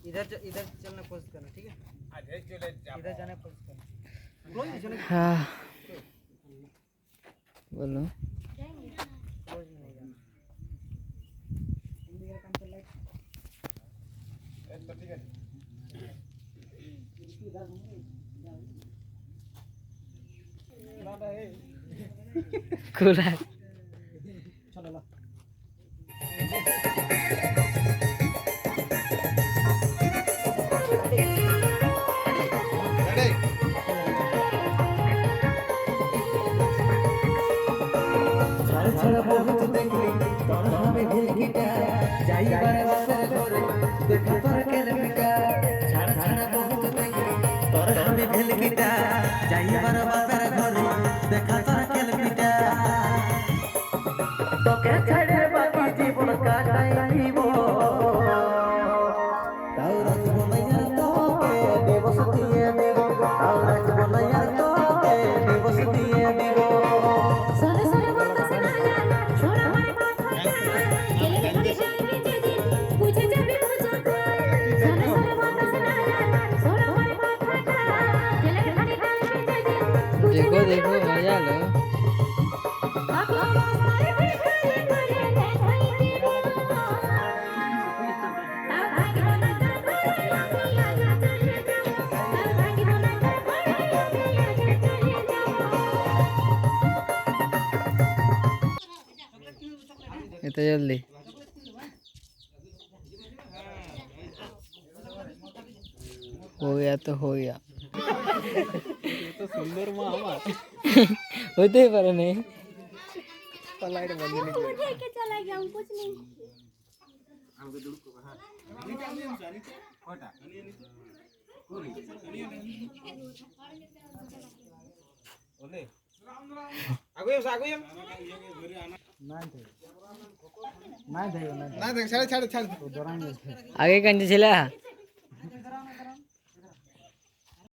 इधर चलना पोस्ट करना, ठीक है? इधर जाना पोस्ट करना। हाँ बोलो। पोज में नहीं जाना। इंडिया काम चल रहा है तो ठीक है। खुला चलो ला। छड़ बहुत देखली तोर हमें भिलकिटा जाई बारे बारे घरे देखा तोर केलमिटा छड़ बहुत देखली तोर हमें भिलकिटा जाई बारे बारे घरे देखा तोर केलमिटा তোকে ছেড়ে বাকি জীবন কাটাই দিব তাও রাখব না আর তোকে দিবস দিয়ে দেব তাও রাখব না আর তোকে দিবস দিয়ে দেব সরে সরে বাতাস না ছোড়া মারে কথা গেলে ঘরে যাইবি যেদিন বুঝে যাবি মজাটা সরে সরে বাতাস না ছোড়া মারে কথা গেলে ঘরে যাইবি যেদিন বুঝে देखो देखो मजा लो। इतना जल्दी हो गया तो हो गया। तो सुंदर माँ हमार होते ही पर नहीं लाइट बंद नहीं मुझे के चला गया हम कुछ नहीं हमके दूर को हां कोटा ओले आगुयम ना दे छाड़ आगे कंजे छिला